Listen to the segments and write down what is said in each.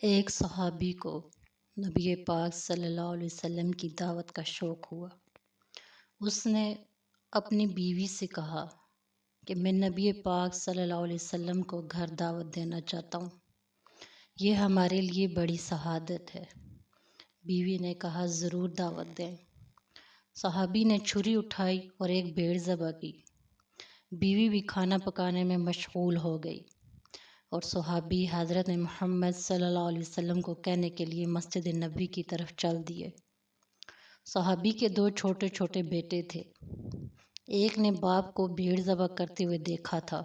ایک صحابی کو نبی پاک صلی اللہ علیہ وسلم کی دعوت کا شوق ہوا۔ اس نے اپنی بیوی سے کہا کہ میں نبی پاک صلی اللہ علیہ وسلم کو گھر دعوت دینا چاہتا ہوں، یہ ہمارے لیے بڑی سعادت ہے۔ بیوی نے کہا ضرور دعوت دیں۔ صحابی نے چھری اٹھائی اور ایک بھیڑ ذبح کی۔ بیوی بھی کھانا پکانے میں مشغول ہو گئی اور صحابی حضرت محمد صلی اللہ علیہ وسلم کو کہنے کے لیے مسجد نبوی کی طرف چل دیے۔ صحابی کے 2 چھوٹے چھوٹے بیٹے تھے۔ ایک نے باپ کو بھیڑ ذبح کرتے ہوئے دیکھا تھا۔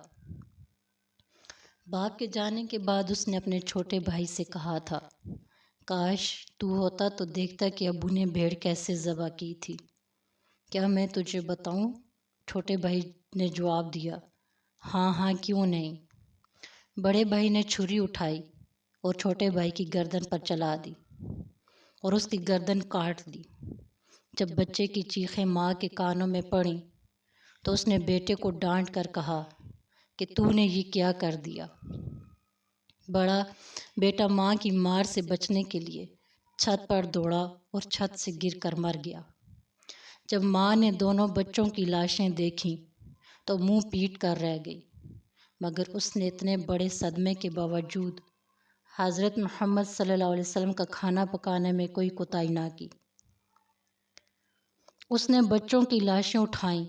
باپ کے جانے کے بعد اس نے اپنے چھوٹے بھائی سے کہا تھا، کاش تو ہوتا تو دیکھتا کہ ابو نے بھیڑ کیسے ذبح کی تھی۔ کیا میں تجھے بتاؤں؟ چھوٹے بھائی نے جواب دیا، ہاں ہاں کیوں نہیں۔ بڑے بھائی نے چھری اٹھائی اور چھوٹے بھائی کی گردن پر چلا دی اور اس کی گردن کاٹ دی۔ جب بچے کی چیخیں ماں کے کانوں میں پڑیں تو اس نے بیٹے کو ڈانٹ کر کہا کہ تو نے یہ کیا کر دیا۔ بڑا بیٹا ماں کی مار سے بچنے کے لیے چھت پر دوڑا اور چھت سے گر کر مر گیا۔ جب ماں نے دونوں بچوں کی لاشیں دیکھیں تو منہ پیٹ کر رہ گئی، مگر اس نے اتنے بڑے صدمے کے باوجود حضرت محمد صلی اللہ علیہ وسلم کا کھانا پکانے میں کوئی کوتاہی نہ کی۔ اس نے بچوں کی لاشیں اٹھائیں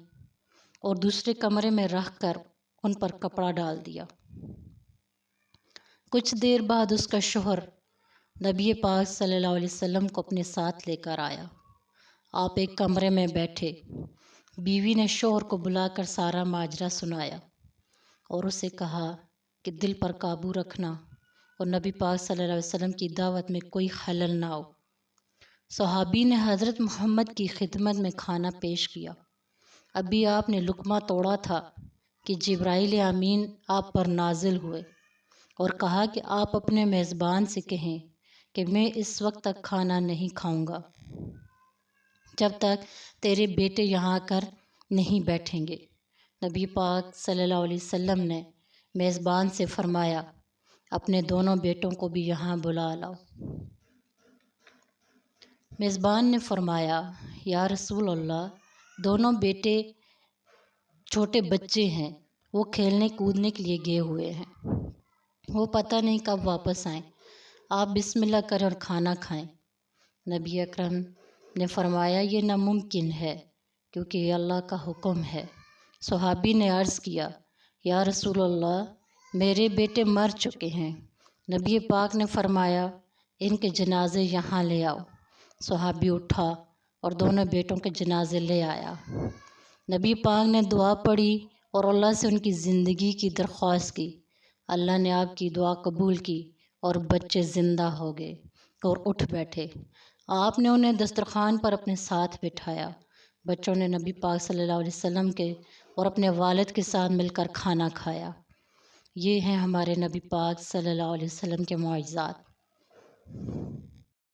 اور دوسرے کمرے میں رکھ کر ان پر کپڑا ڈال دیا۔ کچھ دیر بعد اس کا شوہر نبی پاک صلی اللہ علیہ وسلم کو اپنے ساتھ لے کر آیا۔ آپ ایک کمرے میں بیٹھے۔ بیوی نے شوہر کو بلا کر سارا ماجرا سنایا اور اسے کہا کہ دل پر قابو رکھنا اور نبی پاک صلی اللہ علیہ وسلم کی دعوت میں کوئی خلل نہ ہو۔ صحابی نے حضرت محمد کی خدمت میں کھانا پیش کیا۔ ابھی آپ نے لقمہ توڑا تھا کہ جبرائیل امین آپ پر نازل ہوئے اور کہا کہ آپ اپنے میزبان سے کہیں کہ میں اس وقت تک کھانا نہیں کھاؤں گا جب تک تیرے بیٹے یہاں آ کر نہیں بیٹھیں گے۔ نبی پاک صلی اللہ علیہ وسلم نے میزبان سے فرمایا، اپنے دونوں بیٹوں کو بھی یہاں بلا لاؤ۔ میزبان نے فرمایا، یا رسول اللہ، دونوں بیٹے چھوٹے بچے ہیں، وہ کھیلنے کودنے کے لیے گئے ہوئے ہیں، وہ پتہ نہیں کب واپس آئیں، آپ بسم اللہ کریں اور کھانا کھائیں۔ نبی اکرم نے فرمایا، یہ ناممکن ہے کیونکہ یہ اللہ کا حکم ہے۔ صحابی نے عرض کیا، یا رسول اللہ، میرے بیٹے مر چکے ہیں۔ نبی پاک نے فرمایا، ان کے جنازے یہاں لے آؤ۔ صحابی اٹھا اور دونوں بیٹوں کے جنازے لے آیا۔ نبی پاک نے دعا پڑھی اور اللہ سے ان کی زندگی کی درخواست کی۔ اللہ نے آپ کی دعا قبول کی اور بچے زندہ ہو گئے اور اٹھ بیٹھے۔ آپ نے انہیں دسترخوان پر اپنے ساتھ بٹھایا۔ بچوں نے نبی پاک صلی اللہ علیہ وسلم کے اور اپنے والد کے ساتھ مل کر کھانا کھایا۔ یہ ہیں ہمارے نبی پاک صلی اللہ علیہ وسلم کے معجزات۔